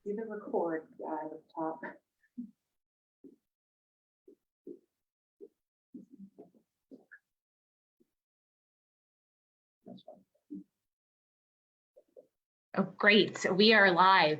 see the record guy at the top. Oh, great. So we are live.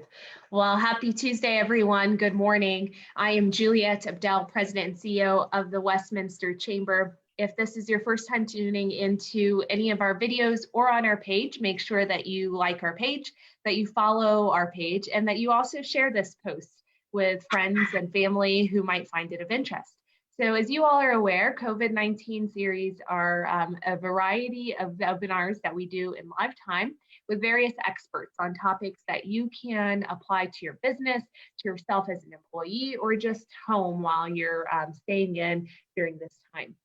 Well, happy Tuesday, everyone. Good morning. I am Juliet Abdel, President and CEO of the Westminster Chamber. If this is your first time tuning into any of our videos or on our page, make sure that you like our page, that you follow our page, and that you also share this post with friends and family who might find it of interest. So as you all are aware, COVID-19 series are a variety of webinars that we do in live time with various experts on topics that you can apply to your business, to yourself as an employee, or just home while you're staying in during this time.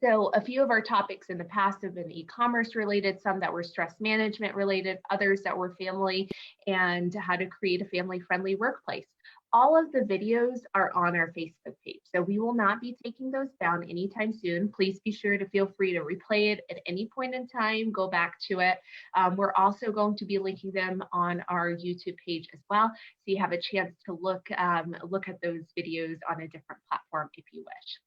So a few of our topics in the past have been e-commerce related, some that were stress management related, others that were family and how to create a family-friendly workplace. All of the videos are on our Facebook page, so we will not be taking those down anytime soon. Please be sure to feel free to replay it at any point in time, go back to it. We're also going to be linking them on our YouTube page as well, so you have a chance to look at those videos on a different platform if you wish.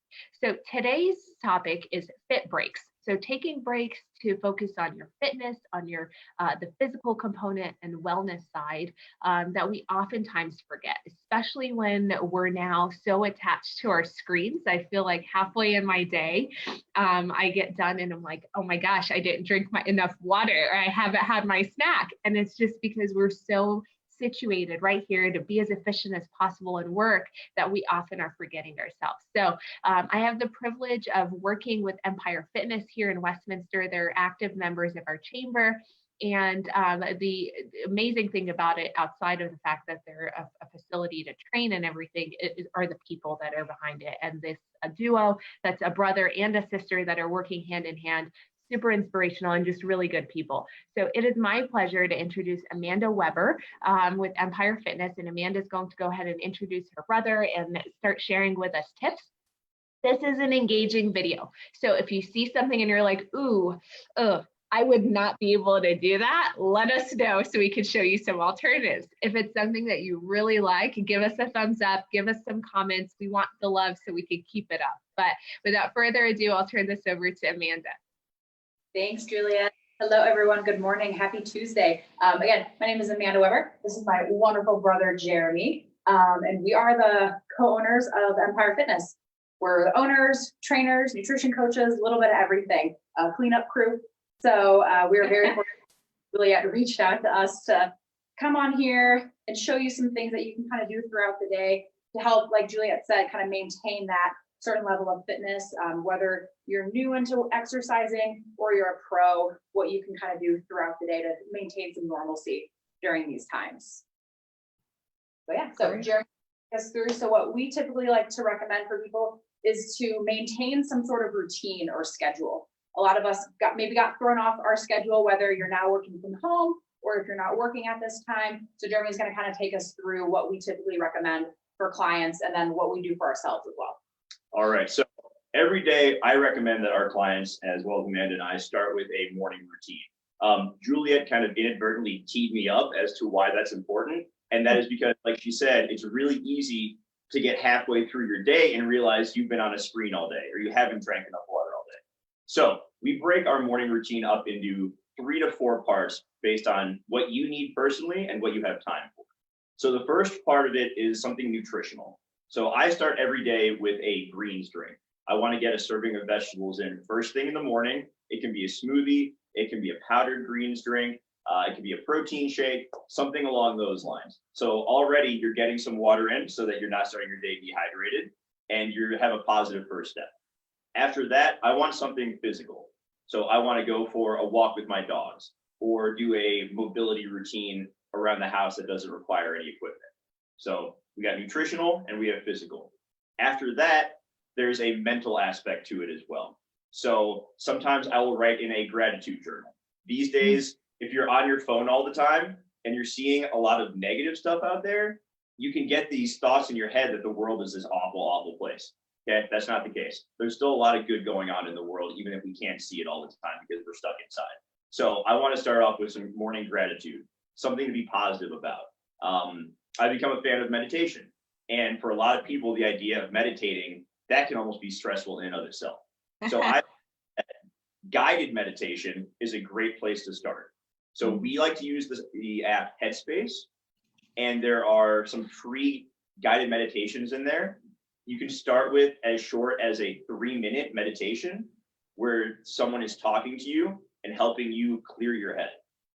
So today's topic is fit breaks. So taking breaks to focus on your fitness, on your the physical component and wellness side that we oftentimes forget, especially when we're now so attached to our screens. I feel like halfway in my day, I get done and I'm like, oh my gosh, I didn't drink enough water, or I haven't had my snack. And it's just because we're so situated right here to be as efficient as possible in work that we often are forgetting ourselves. So I have the privilege of working with Empire Fitness here in Westminster. They're active members of our chamber. And the amazing thing about it, outside of the fact that they're a facility to train and everything, are the people that are behind it. And this a duo that's a brother and a sister that are working hand in hand, super inspirational and just really good people. So it is my pleasure to introduce Amanda Weber with Empire Fitness. And Amanda is going to go ahead and introduce her brother and start sharing with us tips. This is an engaging video. So if you see something and you're like, ooh, I would not be able to do that, let us know so we can show you some alternatives. If it's something that you really like, give us a thumbs up, give us some comments. We want the love so we can keep it up. But without further ado, I'll turn this over to Amanda. Thanks, Juliet. Hello, everyone. Good morning. Happy Tuesday. Again, my name is Amanda Weber. This is my wonderful brother, Jeremy. And we are the co-owners of Empire Fitness. We're the owners, trainers, nutrition coaches, a little bit of everything, cleanup crew. So we are very fortunate. Juliet reached out to us to come on here and show you some things that you can kind of do throughout the day to help, like Juliet said, kind of maintain that certain level of fitness, whether you're new into exercising or you're a pro, what you can kind of do throughout the day to maintain some normalcy during these times. So yeah, so Jeremy, us through. So what we typically like to recommend for people is to maintain some sort of routine or schedule. A lot of us maybe got thrown off our schedule, whether you're now working from home or if you're not working at this time. So Jeremy's going to kind of take us through what we typically recommend for clients and then what we do for ourselves as well. All right, so every day I recommend that our clients, as well as Amanda and I, start with a morning routine. Juliet kind of inadvertently teed me up as to why that's important. And that is because, like she said, it's really easy to get halfway through your day and realize you've been on a screen all day or you haven't drank enough water all day. So we break our morning routine up into 3 to 4 parts based on what you need personally and what you have time for. So the first part of it is something nutritional. So I start every day with a greens drink. I want to get a serving of vegetables in first thing in the morning. It can be a smoothie. It can be a powdered greens drink. It can be a protein shake, something along those lines. So already you're getting some water in so that you're not starting your day dehydrated and you have a positive first step. After that, I want something physical. So I want to go for a walk with my dogs or do a mobility routine around the house that doesn't require any equipment. So we got nutritional and we have physical. After that, there's a mental aspect to it as well. So sometimes I will write in a gratitude journal. These days, if you're on your phone all the time and you're seeing a lot of negative stuff out there, you can get these thoughts in your head that the world is this awful, awful place. Okay, that's not the case. There's still a lot of good going on in the world, even if we can't see it all the time because we're stuck inside. So I want to start off with some morning gratitude, something to be positive about. I become a fan of meditation. And for a lot of people, the idea of meditating, that can almost be stressful in and of itself. So guided meditation is a great place to start. So we like to use the app Headspace, and there are some free guided meditations in there. You can start with as short as a 3-minute meditation where someone is talking to you and helping you clear your head.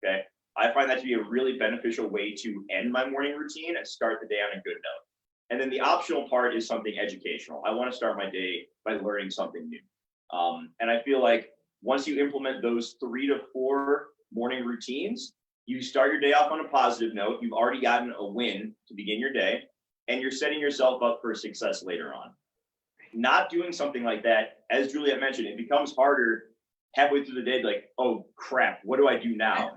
Okay. I find that to be a really beneficial way to end my morning routine and start the day on a good note. And then the optional part is something educational. I want to start my day by learning something new. And I feel like once you implement those 3 to 4 morning routines, you start your day off on a positive note. You've already gotten a win to begin your day, and you're setting yourself up for success later on. Not doing something like that, as Juliet mentioned, it becomes harder halfway through the day, like, oh crap, what do I do now?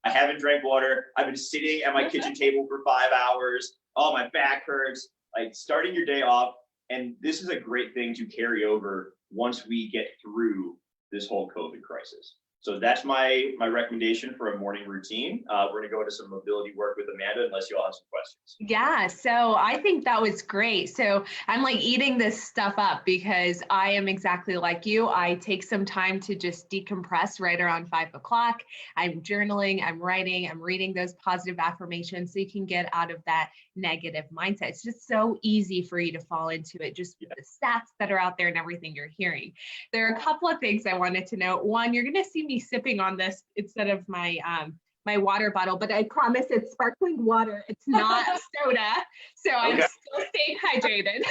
I haven't drank water. I've been sitting at my kitchen table for 5 hours. Oh, my back hurts. Like, starting your day off, and this is a great thing to carry over once we get through this whole COVID crisis. So that's my recommendation for a morning routine. We're going to go into some mobility work with Amanda, unless you all have some questions. Yeah, so I think that was great. So I'm like eating this stuff up because I am exactly like you. I take some time to just decompress right around 5 o'clock. I'm journaling, I'm writing, I'm reading those positive affirmations so you can get out of that negative mindset. It's just so easy for you to fall into it, just with the stats that are out there and everything you're hearing. There are a couple of things I wanted to note. One, you're going to see me sipping on this instead of my my water bottle, but I promise it's sparkling water. It's not soda. So I'm still staying hydrated.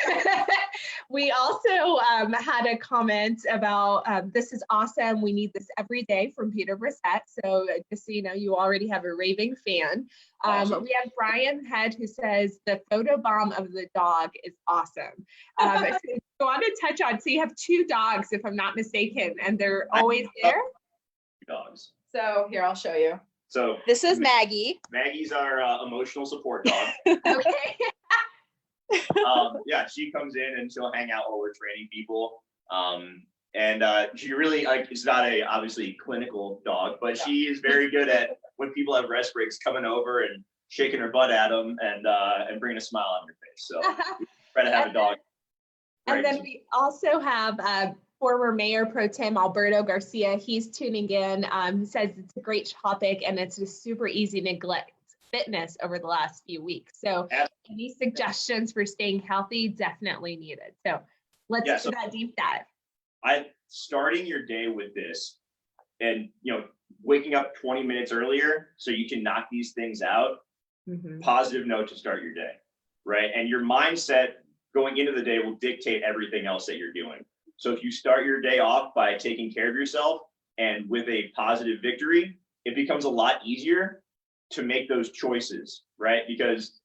We also had a comment about this is awesome. We need this every day from Peter Brissett. So just so you know, you already have a raving fan. Awesome. We have Brian Head who says the photo bomb of the dog is awesome. So I want to touch on, so you have 2 dogs, if I'm not mistaken, and they're always there? Dogs. So here, I'll show you. So This is Maggie. Maggie's our emotional support dog. Okay. Yeah, she comes in and she'll hang out while we're training people. And she really, like, it's not a obviously clinical dog, but she is very good at when people have rest breaks, coming over and shaking her butt at them and bringing a smile on your face. So try to have a dog. And then we also have former Mayor Pro Tem Alberto Garcia. He's tuning in. He says it's a great topic and it's just super easy to neglect fitness over the last few weeks. So any suggestions for staying healthy, definitely needed. So let's do that deep dive. Starting your day with this and, waking up 20 minutes earlier so you can knock these things out, positive note to start your day, right? And your mindset going into the day will dictate everything else that you're doing. So if you start your day off by taking care of yourself and with a positive victory, it becomes a lot easier to make those choices, right? Because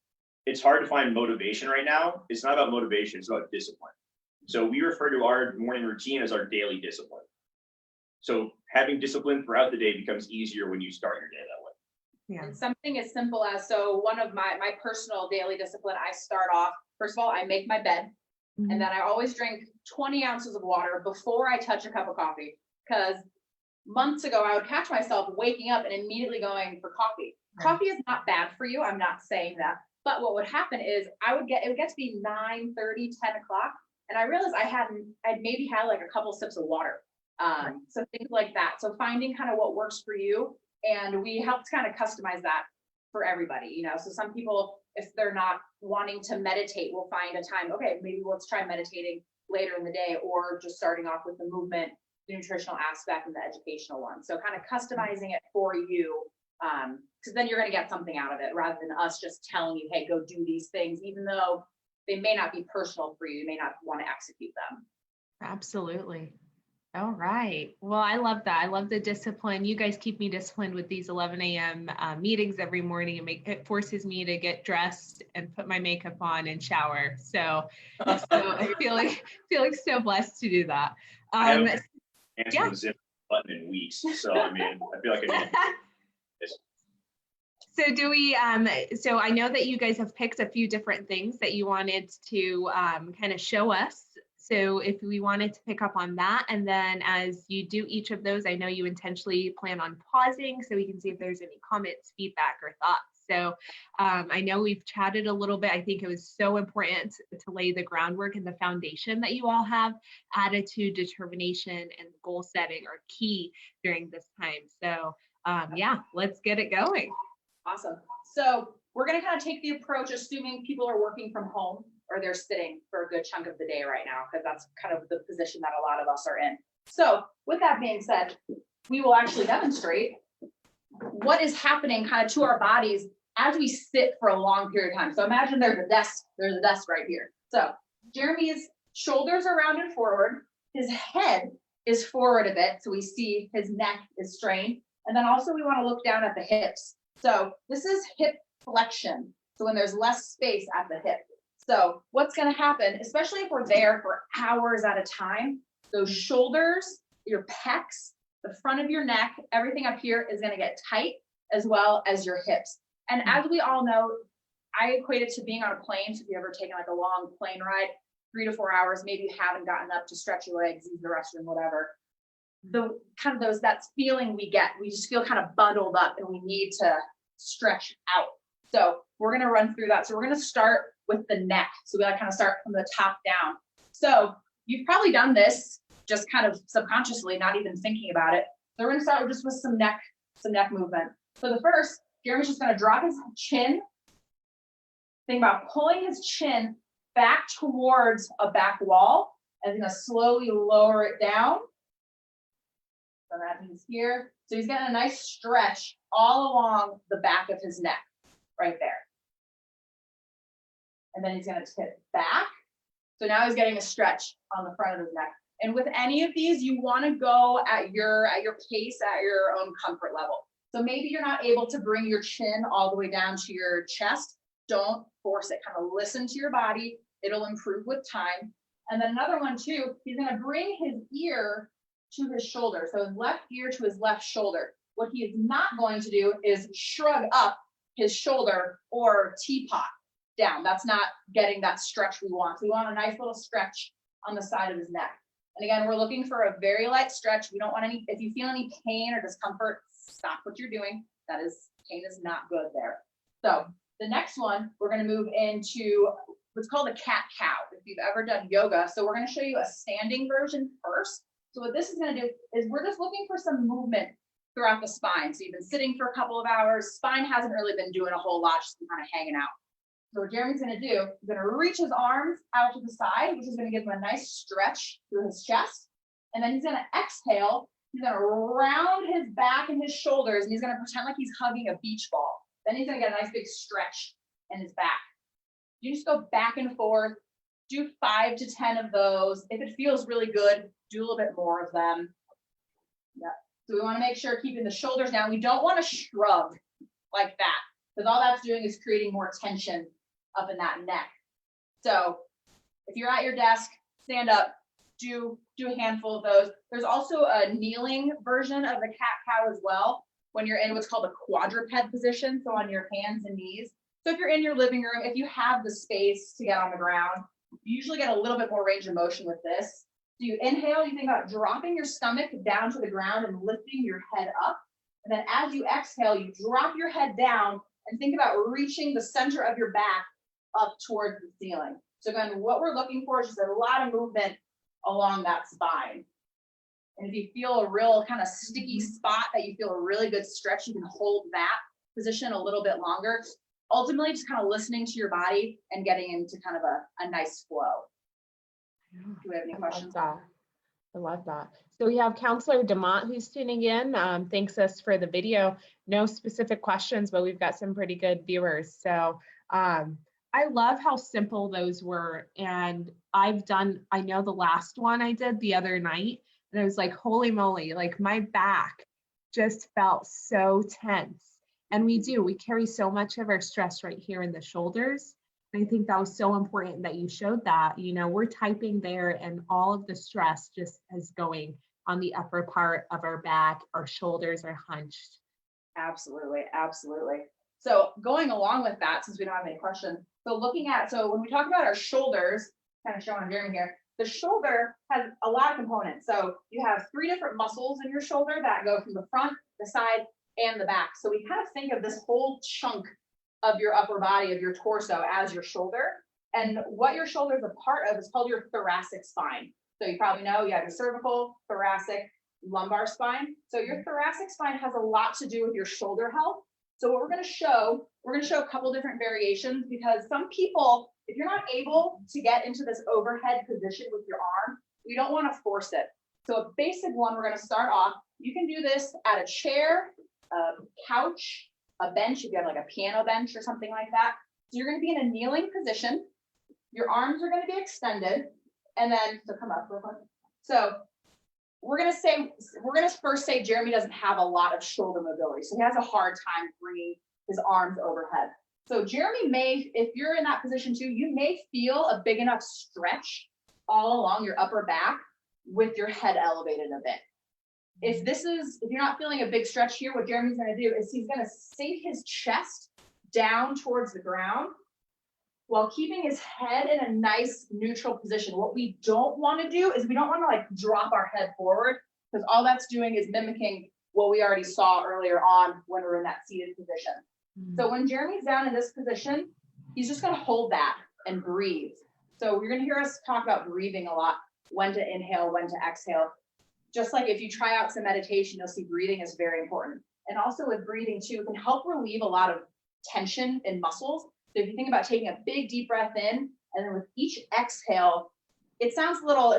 it's hard to find motivation right now. It's not about motivation, it's about discipline. So we refer to our morning routine as our daily discipline. So having discipline throughout the day becomes easier when you start your day that way. Yeah. And something as simple as, so one of my personal daily discipline, I start off, first of all, I make my bed. And then I always drink 20 ounces of water before I touch a cup of coffee. Because months ago, I would catch myself waking up and immediately going for coffee. Right. Coffee is not bad for you. I'm not saying that. But what would happen is it would get to be 9:30, 10 o'clock. And I realized I'd maybe had like a couple sips of water. So things like that. So finding kind of what works for you. And we helped kind of customize that for everybody, So some people, if they're not wanting to meditate, we'll find a time, okay, maybe let's try meditating later in the day, or just starting off with the movement, the nutritional aspect, and the educational one. So kind of customizing it for you, because then you're going to get something out of it rather than us just telling you, hey, go do these things, even though they may not be personal for you. You may not want to execute them. Absolutely. All right. Well, I love that. I love the discipline. You guys keep me disciplined with these 11 a.m. Meetings every morning, and it forces me to get dressed and put my makeup on and shower. So I feel like so blessed to do that. I haven't answered the zip button in weeks. So I feel like I need this. So do we, so I know that you guys have picked a few different things that you wanted to kind of show us. So if we wanted to pick up on that, and then as you do each of those, I know you intentionally plan on pausing so we can see if there's any comments, feedback, or thoughts. So I know we've chatted a little bit. I think it was so important to lay the groundwork and the foundation that you all have. Attitude, determination, and goal setting are key during this time. So yeah, let's get it going. Awesome. So we're going to kind of take the approach, assuming people are working from home or they're sitting for a good chunk of the day right now, because that's kind of the position that a lot of us are in. So with that being said, we will actually demonstrate what is happening kind of to our bodies as we sit for a long period of time. So imagine there's a desk right here. So Jeremy's shoulders are rounded forward. His head is forward a bit. So we see his neck is strained. And then also we want to look down at the hips. So this is hip flexion. So when there's less space at the hip. So what's going to happen, especially if we're there for hours at a time, those shoulders, your pecs, the front of your neck, everything up here is going to get tight, as well as your hips. And as we all know, I equate it to being on a plane. So if you've ever taken like a long plane ride, 3 to 4 hours, maybe you haven't gotten up to stretch your legs, use the restroom, whatever. The kind of that's feeling we get. We just feel kind of bundled up and we need to stretch out. So we're going to run through that. So we're going to start with the neck. So we got to kind of start from the top down. So you've probably done this just kind of subconsciously, not even thinking about it. So we're going to start just with some neck movement. So the first, Jeremy's just going to drop his chin. Think about pulling his chin back towards a back wall, and he's going to slowly lower it down. So that means here. So he's getting a nice stretch all along the back of his neck, right there. And then he's going to tip back. So now he's getting a stretch on the front of his neck. And with any of these, you want to go at your pace, at your own comfort level. So maybe you're not able to bring your chin all the way down to your chest. Don't force it. Kind of listen to your body. It'll improve with time. And then another one too, he's going to bring his ear to his shoulder. So his left ear to his left shoulder. What he is not going to do is shrug up his shoulder or teapot down. That's not getting that stretch we want. So we want a nice little stretch on the side of his neck. And again, we're looking for a very light stretch. We don't want any, if you feel any pain or discomfort, stop what you're doing. Pain is not good there. So the next one, we're going to move into what's called a cat-cow, if you've ever done yoga. So we're going to show you a standing version first. So what this is going to do is we're just looking for some movement throughout the spine. So you've been sitting for a couple of hours. Spine hasn't really been doing a whole lot, just been kind of hanging out. So what Jeremy's going to do, he's going to reach his arms out to the side, which is going to give him a nice stretch through his chest. And then he's going to exhale. He's going to round his back and his shoulders, and he's going to pretend like he's hugging a beach ball. Then he's going to get a nice big stretch in his back. You just go back and forth, do 5 to 10 of those. If it feels really good, do a little bit more of them. Yeah. So we want to make sure keeping the shoulders down. We don't want to shrug like that, because all that's doing is creating more tension up in that neck. So if you're at your desk, stand up, do a handful of those. There's also a kneeling version of the cat-cow as well, when you're in what's called a quadruped position, so on your hands and knees. So if you're in your living room, if you have the space to get on the ground, you usually get a little bit more range of motion with this. So you inhale, you think about dropping your stomach down to the ground and lifting your head up. And then as you exhale, you drop your head down and think about reaching the center of your back up towards the ceiling. So again, what we're looking for is just a lot of movement along that spine. And if you feel a real kind of sticky spot that you feel a really good stretch, you can hold that position a little bit longer. Ultimately, just kind of listening to your body and getting into kind of a nice flow. Do we have any questions? I love that. So we have Counselor DeMont who's tuning in. Thanks us for the video. No specific questions, but we've got some pretty good viewers. So I love how simple those were. And I know the last one I did the other night, and I was like, holy moly, like my back just felt so tense. And we carry so much of our stress right here in the shoulders. And I think that was so important that you showed that, we're typing there and all of the stress just is going on the upper part of our back, our shoulders are hunched. Absolutely, absolutely. So going along with that, since we don't have any questions, so when we talk about our shoulders, kind of showing Jeremy here, the shoulder has a lot of components. So you have 3 different muscles in your shoulder that go from the front, the side, and the back. So we kind of think of this whole chunk of your upper body, of your torso as your shoulder. And what your shoulder is a part of is called your thoracic spine. So you probably know you have your cervical, thoracic, lumbar spine. So your thoracic spine has a lot to do with your shoulder health. So what we're going to show a couple different variations, because some people, if you're not able to get into this overhead position with your arm, you don't want to force it. So a basic one, we're going to start off. You can do this at a chair, a couch, a bench, if you have like a piano bench or something like that. So you're going to be in a kneeling position. Your arms are going to be extended, and then, so come up real quick. So we're going to first say Jeremy doesn't have a lot of shoulder mobility. So he has a hard time bringing his arms overhead. So Jeremy may, if you're in that position too, you may feel a big enough stretch all along your upper back with your head elevated a bit. If you're not feeling a big stretch here, what Jeremy's going to do is he's going to sink his chest down towards the ground while keeping his head in a nice neutral position. What we don't want to do is we don't want to like drop our head forward, because all that's doing is mimicking what we already saw earlier on when we were in that seated position. So when Jeremy's down in this position, he's just going to hold that and breathe. So you're going to hear us talk about breathing a lot, when to inhale, when to exhale. Just like if you try out some meditation, you'll see breathing is very important. And also with breathing too, it can help relieve a lot of tension in muscles. So if you think about taking a big deep breath in, and then with each exhale, it sounds a little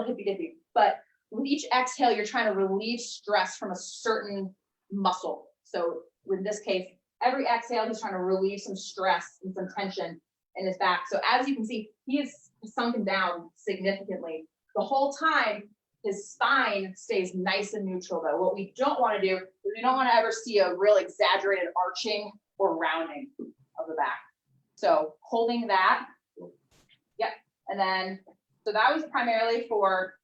hippy dippy, but with each exhale, you're trying to relieve stress from a certain muscle. So in this case, every exhale, he's trying to relieve some stress and some tension in his back. So as you can see, he is sunken down significantly. The whole time, his spine stays nice and neutral though. What we don't want to do is we don't want to ever see a real exaggerated arching or rounding of the back. So holding that, yep. And then, so that was primarily for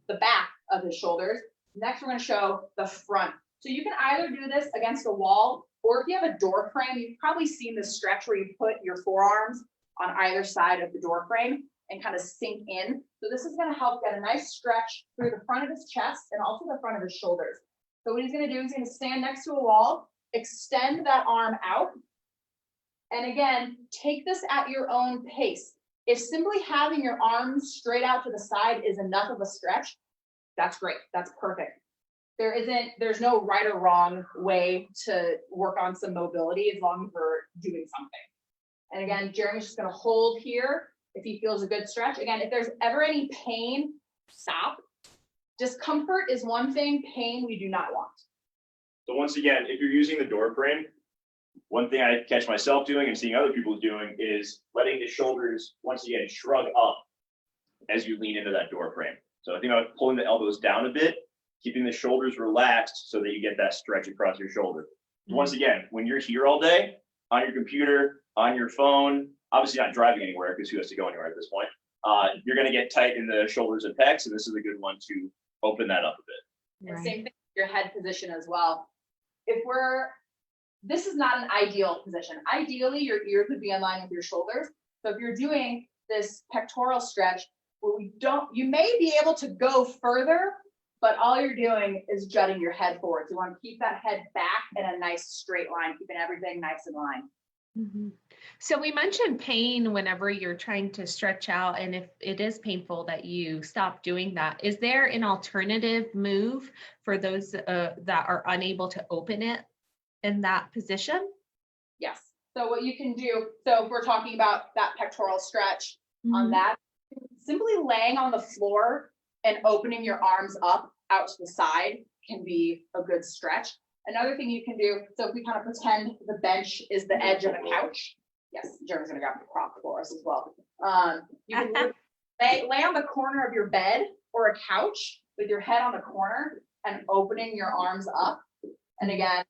the back of his shoulders. Next, we're going to show the front. So you can either do this against a wall, or if you have a door frame, you've probably seen this stretch where you put your forearms on either side of the door frame and kind of sink in. So this is going to help get a nice stretch through the front of his chest and also the front of his shoulders. So what he's going to do is he's going to stand next to a wall, extend that arm out. And again, take this at your own pace. If simply having your arms straight out to the side is enough of a stretch, that's great. That's perfect. There's no right or wrong way to work on some mobility as long as we're doing something. And again, Jeremy's just going to hold here if he feels a good stretch. Again, if there's ever any pain, stop. Discomfort is one thing, pain we do not want. So once again, if you're using the door frame, one thing I catch myself doing and seeing other people doing is letting the shoulders, once again, shrug up as you lean into that door frame. So I think about pulling the elbows down a bit, keeping the shoulders relaxed so that you get that stretch across your shoulder. So once again, when you're here all day, on your computer, on your phone, obviously not driving anywhere because who has to go anywhere at this point, you're going to get tight in the shoulders and pecs, and this is a good one to open that up a bit. And same thing with your head position as well. This is not an ideal position. Ideally, your ears would be in line with your shoulders. So if you're doing this pectoral stretch, you may be able to go further, but all you're doing is jutting your head forward. So you want to keep that head back in a nice straight line, keeping everything nice in line. Mm-hmm. So we mentioned pain whenever you're trying to stretch out, and if it is painful that you stop doing that. Is there an alternative move for those that are unable to open it in that position? Yes. So what you can do, so if we're talking about that pectoral stretch on that, simply laying on the floor and opening your arms up out to the side can be a good stretch. Another thing you can do, so if we kind of pretend the bench is the edge of a couch. Yes, Jeremy's gonna grab the prop for us as well. You can lay on the corner of your bed or a couch with your head on the corner and opening your arms up. And again,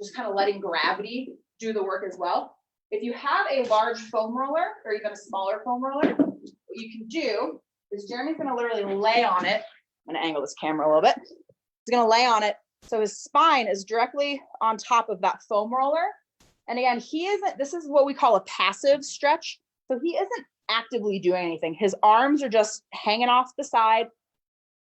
just kind of letting gravity do the work as well. If you have a large foam roller or even a smaller foam roller, what you can do is Jeremy's gonna literally lay on it. I'm gonna angle this camera a little bit. He's gonna lay on it. So his spine is directly on top of that foam roller. And again, this is what we call a passive stretch. So he isn't actively doing anything. His arms are just hanging off the side.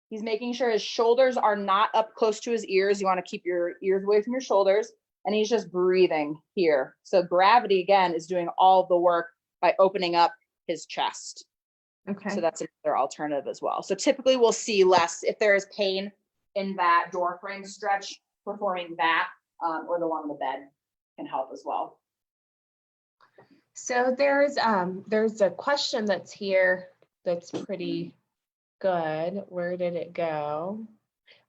He's making sure his shoulders are not up close to his ears. You want to keep your ears away from your shoulders. and he's just breathing here. So gravity, again, is doing all the work by opening up his chest. Okay. So that's another alternative as well. So typically we'll see less if there is pain in that door frame stretch, performing that or the one on the bed can help as well. So there's a question that's here that's pretty good. Where did it go?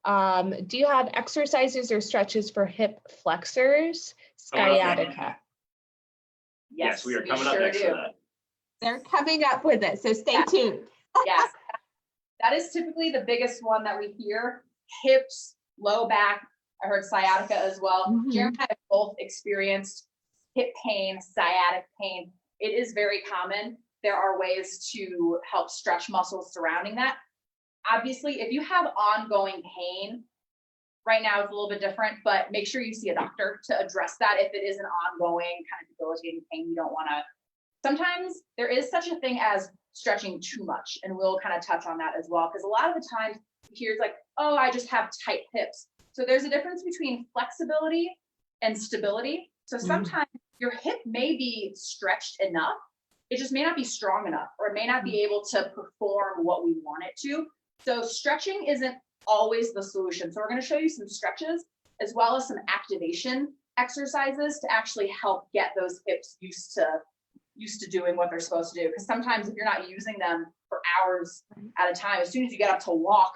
Do you have exercises or stretches for hip flexors, sciatica? Yes, we are coming up next to that. They're coming up with it, so stay tuned. Yes, that is typically the biggest one that we hear. Hips, low back. I heard sciatica as well. Jeremy and I have both experienced hip pain, sciatic pain. It is very common. There are ways to help stretch muscles surrounding that. Obviously, if you have ongoing pain, right now it's a little bit different, but make sure you see a doctor to address that. If it is an ongoing kind of debilitating pain, you don't want to. Sometimes there is such a thing as stretching too much, and we'll kind of touch on that as well, because a lot of the times you hear it's like, oh, I just have tight hips. So there's a difference between flexibility and stability. So sometimes your hip may be stretched enough, it just may not be strong enough, or it may not be able to perform what we want it to. So stretching isn't always the solution. So we're going to show you some stretches as well as some activation exercises to actually help get those hips used to doing what they're supposed to do. Because sometimes if you're not using them for hours at a time, as soon as you get up to walk,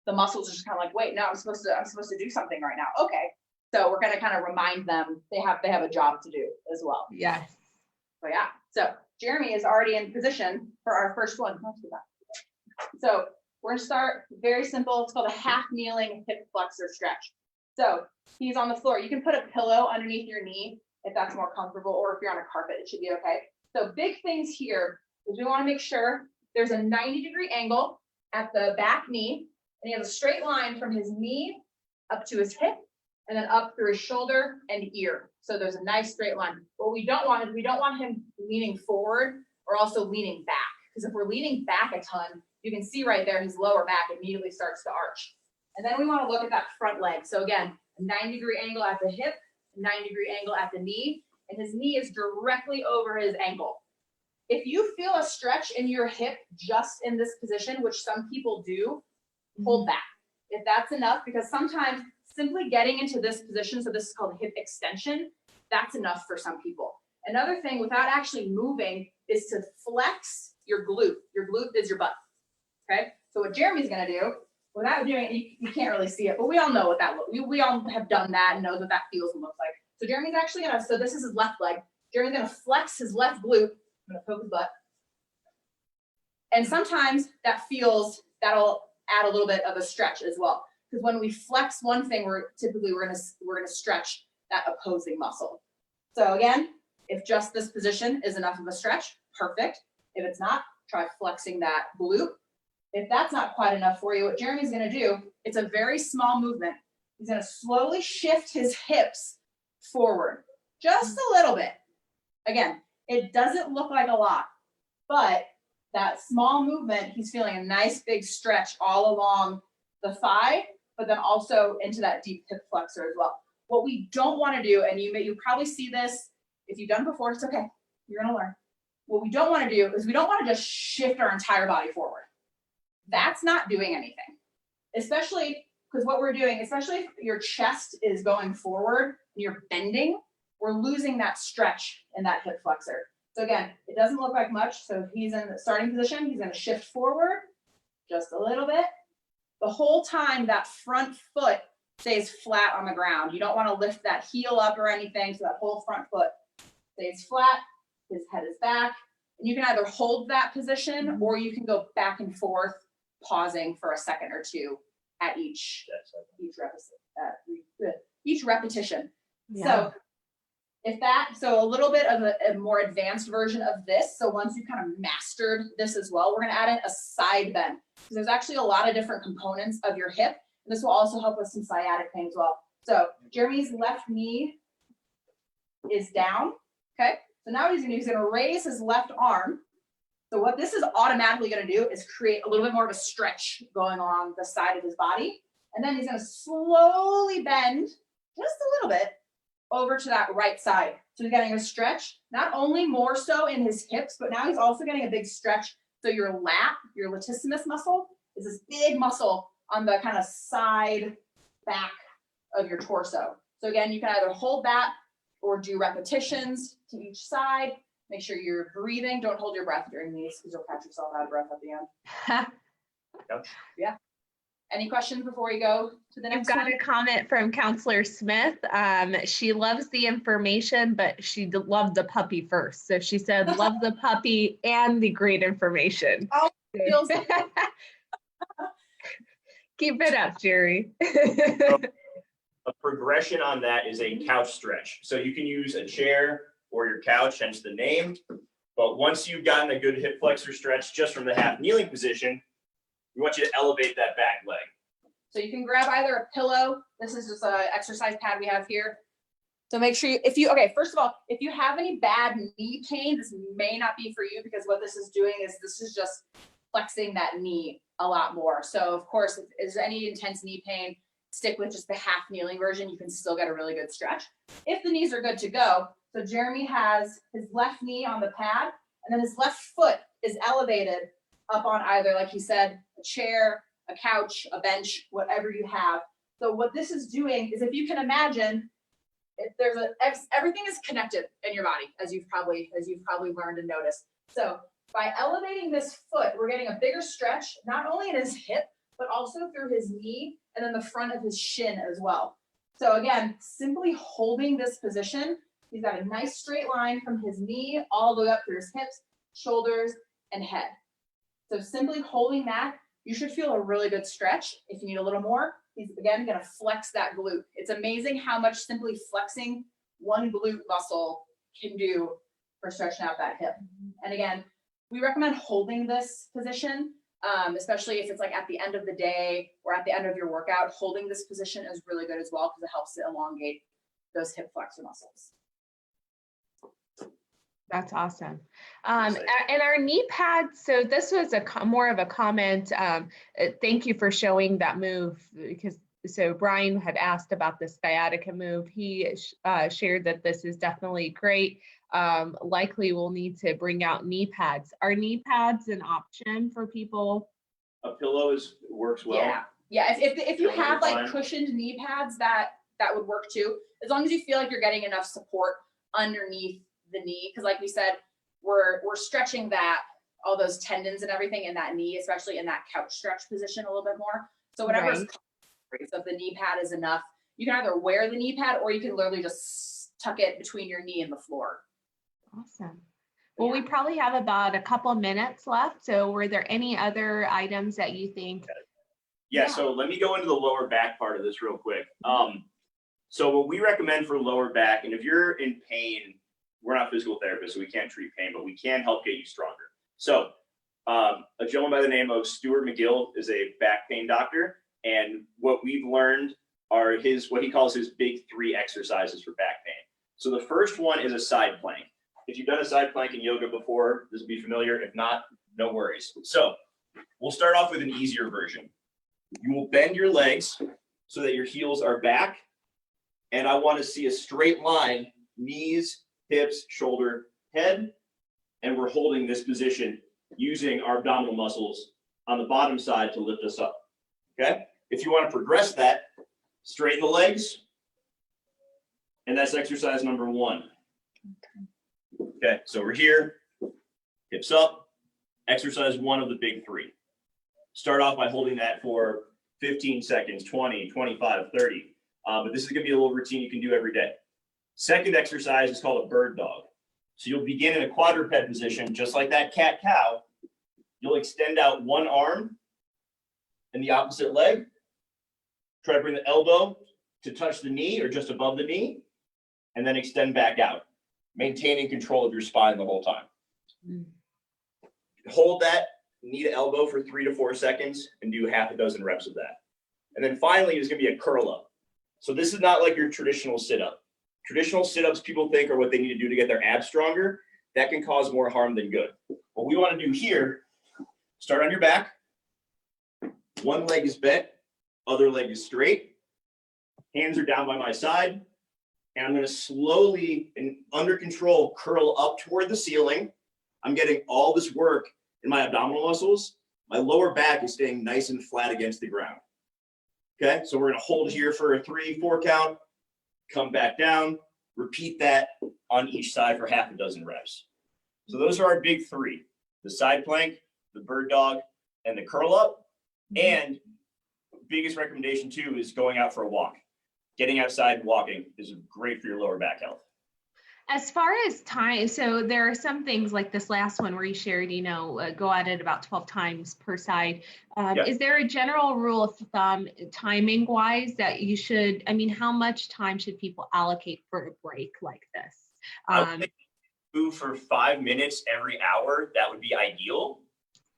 the muscles are just kind of like, wait, no, I'm supposed to do something right now. Okay. So we're going to kind of remind them they have a job to do as well. Yes. So yeah. So Jeremy is already in position for our first one. Let's do that. So we're going to start very simple. It's called a half kneeling hip flexor stretch. So he's on the floor. You can put a pillow underneath your knee if that's more comfortable, or if you're on a carpet, it should be okay. So big things here is we want to make sure there's a 90-degree angle at the back knee, and he has a straight line from his knee up to his hip, and then up through his shoulder and ear. So there's a nice straight line. What we don't want is we don't want him leaning forward or also leaning back. Because if we're leaning back a ton, you can see right there his lower back immediately starts to arch. And then we want to look at that front leg. So again, a 90-degree angle at the hip, a 90-degree angle at the knee, and his knee is directly over his ankle. If you feel a stretch in your hip just in this position, which some people do, hold back. If that's enough, because sometimes simply getting into this position, so this is called hip extension, that's enough for some people. Another thing without actually moving is to flex your glute. Your glute is your butt, okay? So what Jeremy's gonna do, without doing it, you can't really see it, but we all know what that looks like. We all have done that and know what that feels and looks like. So Jeremy's actually gonna, so this is his left leg. Jeremy's gonna flex his left glute. I'm gonna poke his butt. And sometimes that'll add a little bit of a stretch as well. Because when we flex one thing, we're gonna stretch that opposing muscle. So again, if just this position is enough of a stretch, perfect. If it's not, try flexing that glute. If that's not quite enough for you, what Jeremy's gonna do, it's a very small movement. He's gonna slowly shift his hips forward, just a little bit. Again, it doesn't look like a lot, but that small movement, he's feeling a nice big stretch all along the thigh, but then also into that deep hip flexor as well. What we don't want to do, and you probably see this, if you've done it before, it's okay, you're gonna learn. What we don't want to do is we don't want to just shift our entire body forward. That's not doing anything, especially because what we're doing, especially if your chest is going forward and you're bending, we're losing that stretch in that hip flexor. So again, it doesn't look like much. So if he's in the starting position, he's going to shift forward just a little bit. The whole time that front foot stays flat on the ground. You don't want to lift that heel up or anything. So that whole front foot stays flat. His head is back. And you can either hold that position or you can go back and forth, pausing for a second or two at each repetition. Yeah. So a little bit of a more advanced version of this. So once you kind of mastered this as well, we're going to add in a side bend. So there's actually a lot of different components of your hip. And this will also help with some sciatic pain as well. So Jeremy's left knee is down. Okay. So now what he's going to raise his left arm. So what this is automatically going to do is create a little bit more of a stretch going along the side of his body. And then he's going to slowly bend just a little bit over to that right side. So he's getting a stretch, not only more so in his hips, but now he's also getting a big stretch. So your lat, your latissimus muscle, is this big muscle on the kind of side back of your torso. So again, you can either hold that or do repetitions to each side. Make sure you're breathing. Don't hold your breath during these because you'll catch yourself out of breath at the end. Yeah. Any questions before we go to the next I've got one? a comment from Counselor Smith. She loves the information, but she loved the puppy first. So she said, love the puppy and the great information. Oh, feels Keep it up, Jerry. A progression on that is a couch stretch. So you can use a chair or your couch, hence the name. But once you've gotten a good hip flexor stretch just from the half kneeling position, we want you to elevate that back leg. So you can grab either a pillow. This is just an exercise pad we have here. So make sure okay, first of all, if you have any bad knee pain, this may not be for you because what this is doing is this is just flexing that knee a lot more. So of course, if there's any intense knee pain, stick with just the half kneeling version. You can still get a really good stretch. If the knees are good to go, so Jeremy has his left knee on the pad and then his left foot is elevated up on either, like he said, a chair, a couch, a bench, whatever you have. So what this is doing is if you can imagine, if there's everything is connected in your body, as you've probably learned and noticed. So by elevating this foot, we're getting a bigger stretch, not only in his hip, but also through his knee and then the front of his shin as well. So again, simply holding this position, he's got a nice straight line from his knee all the way up through his hips, shoulders, and head. So simply holding that, you should feel a really good stretch. If you need a little more, he's again gonna flex that glute. It's amazing how much simply flexing one glute muscle can do for stretching out that hip. And again, we recommend holding this position, especially if it's like at the end of the day or at the end of your workout. Holding this position is really good as well because it helps to elongate those hip flexor muscles. That's awesome. And our knee pads, so this was more of a comment. Thank you for showing that move because so Brian had asked about the sciatica move. He shared that this is definitely great. Likely we'll need to bring out knee pads. Are knee pads an option for people? A pillow works well. Yeah. If you have like cushioned knee pads, that would work too. As long as you feel like you're getting enough support underneath the knee, because like we said, we're stretching all those tendons and everything in that knee, especially in that couch stretch position a little bit more. So whatever's so if the knee pad is enough, you can either wear the knee pad or you can literally just tuck it between your knee and the floor. Awesome. Well, we probably have about a couple of minutes left. So were there any other items that you think? Yeah, so let me go into the lower back part of this real quick. So what we recommend for lower back, and if you're in pain, we're not physical therapists, so we can't treat pain, but we can help get you stronger. So a gentleman by the name of Stuart McGill is a back pain doctor. And what we've learned are what he calls his big 3 exercises for back pain. So the first one is a side plank. If you've done a side plank in yoga before, this will be familiar. If not, no worries. So we'll start off with an easier version. You will bend your legs so that your heels are back. And I want to see a straight line, knees, hips, shoulder, head. And we're holding this position using our abdominal muscles on the bottom side to lift us up. Okay? If you want to progress that, straighten the legs. And that's exercise number 1. Okay, so we're here, hips up, exercise 1 of the big 3. Start off by holding that for 15 seconds, 20, 25, 30. But this is going to be a little routine you can do every day. Second exercise is called a bird dog. So you'll begin in a quadruped position, just like that cat-cow. You'll extend out one arm and the opposite leg. Try to bring the elbow to touch the knee or just above the knee, and then extend back out, maintaining control of your spine the whole time. Hold that knee to elbow for 3 to 4 seconds and do half a dozen reps of that. And then finally, there's going to be a curl up. So this is not like your traditional sit-up. Traditional sit-ups people think are what they need to do to get their abs stronger. That can cause more harm than good. What we want to do here, start on your back. One leg is bent, other leg is straight. Hands are down by my side. and I'm going to slowly and under control curl up toward the ceiling. I'm getting all this work in my abdominal muscles. My lower back is staying nice and flat against the ground. Okay, so we're going to hold here for a 3-4 count, come back down, repeat that on each side for half a dozen reps. So those are our big three: the side plank, the bird dog, and the curl up. And biggest recommendation too is going out for a walk. Getting outside and walking is great for your lower back health. As far as time, so there are some things like this last one where you shared, go at it about 12 times per side. Is there a general rule of thumb, timing wise, that you should, how much time should people allocate for a break like this? I would say move for 5 minutes every hour. That would be ideal.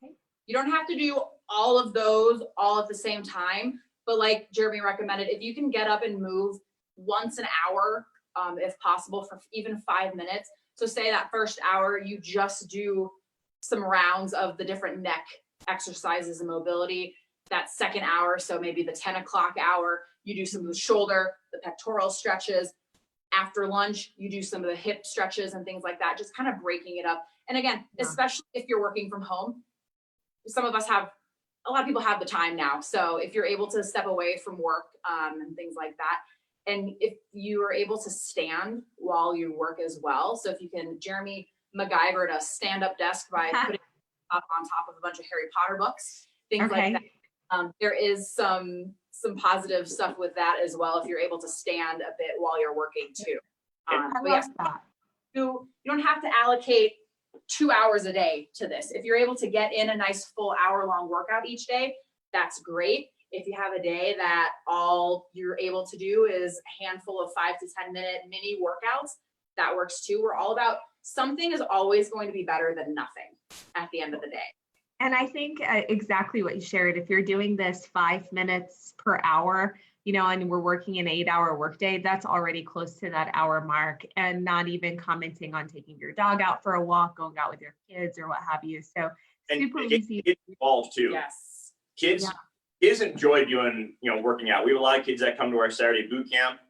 You don't have to do all of those all at the same time, but like Jeremy recommended, if you can get up and move once an hour, if possible, for even 5 minutes. So say that first hour, you just do some rounds of the different neck exercises and mobility. That second hour, so maybe the 10 o'clock hour, you do some of the shoulder, the pectoral stretches. After lunch, you do some of the hip stretches and things like that, just kind of breaking it up. And again, especially if you're working from home, a lot of people have the time now. So if you're able to step away from work and things like that, and if you are able to stand while you work as well. So if you can, Jeremy MacGyvered a stand-up desk by putting up on top of a bunch of Harry Potter books, things like that. There is some positive stuff with that as well, if you're able to stand a bit while you're working too. But yes, you don't have to allocate 2 hours a day to this. If you're able to get in a nice full hour-long workout each day, that's great. If you have a day that all you're able to do is a handful of 5 to 10 minute mini workouts, that works too. We're all about something is always going to be better than nothing at the end of the day. And I think exactly what you shared, if you're doing this 5 minutes per hour, and we're working an 8-hour workday, that's already close to that hour mark, and not even commenting on taking your dog out for a walk, going out with your kids or what have you. So super easy. Kids involved too. Yes. Kids enjoy doing, working out. We have a lot of kids that come to our Saturday boot camp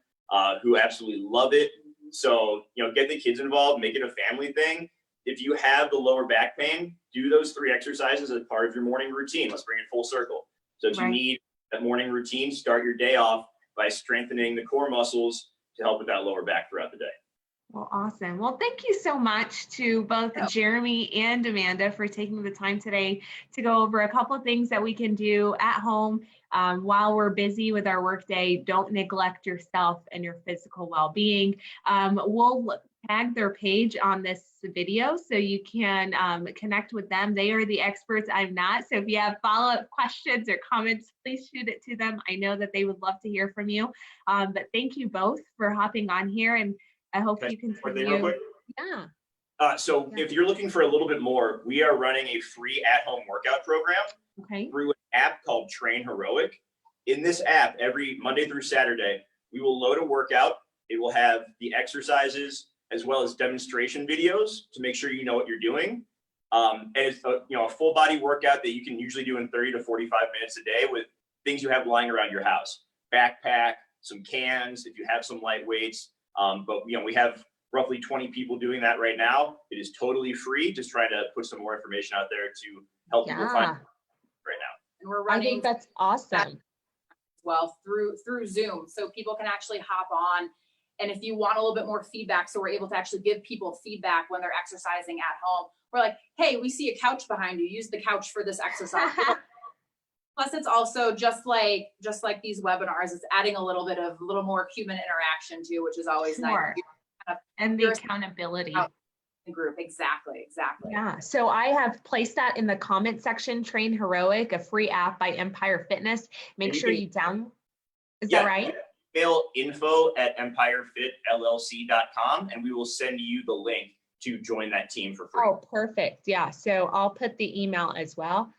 who absolutely love it. So, get the kids involved, make it a family thing. If you have the lower back pain, do those 3 exercises as part of your morning routine. Let's bring it full circle. So if you need that morning routine, start your day off by strengthening the core muscles to help with that lower back throughout the day. Well, awesome. Well, thank you so much to both Jeremy and Amanda for taking the time today to go over a couple of things that we can do at home while we're busy with our workday. Don't neglect yourself and your physical well-being. We'll tag their page on this video so you can connect with them. They are the experts. I'm not. So if you have follow-up questions or comments, please shoot it to them. I know that they would love to hear from you. But thank you both for hopping on here, and I hope you continue. If you're looking for a little bit more, we are running a free at-home workout program through an app called Train Heroic. In this app, every Monday through Saturday, we will load a workout. It will have the exercises as well as demonstration videos to make sure you know what you're doing. And it's a full body workout that you can usually do in 30 to 45 minutes a day with things you have lying around your house. Backpack, some cans, if you have some light weights. But we have roughly 20 people doing that right now. It is totally free. Just trying to put some more information out there to help people find right now. And we're running, I think that's awesome. Well, through Zoom, so people can actually hop on. And if you want a little bit more feedback, so we're able to actually give people feedback when they're exercising at home. We're like, hey, we see a couch behind you. Use the couch for this exercise. Plus, it's also just like these webinars, it's adding a little more human interaction too, which is always nice. And the accountability. Group. Exactly. Yeah. So I have placed that in the comment section. Train Heroic, a free app by Empire Fitness. Make sure you download. Is that right? Email info@empirefitllc.com and we will send you the link to join that team for free. Oh, perfect. Yeah. So I'll put the email as well.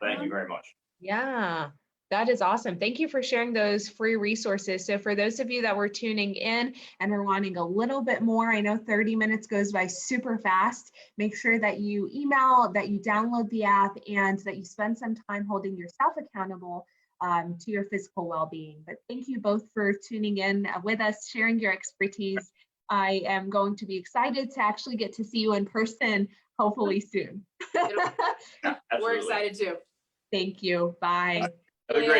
Thank you very much. Yeah. That is awesome. Thank you for sharing those free resources. So for those of you that were tuning in and are wanting a little bit more, I know 30 minutes goes by super fast. Make sure that you email, that you download the app, and that you spend some time holding yourself accountable to your physical well-being. But thank you both for tuning in with us, sharing your expertise. I am going to be excited to actually get to see you in person, hopefully soon. Absolutely. We're excited too. Thank you. Bye. Have a great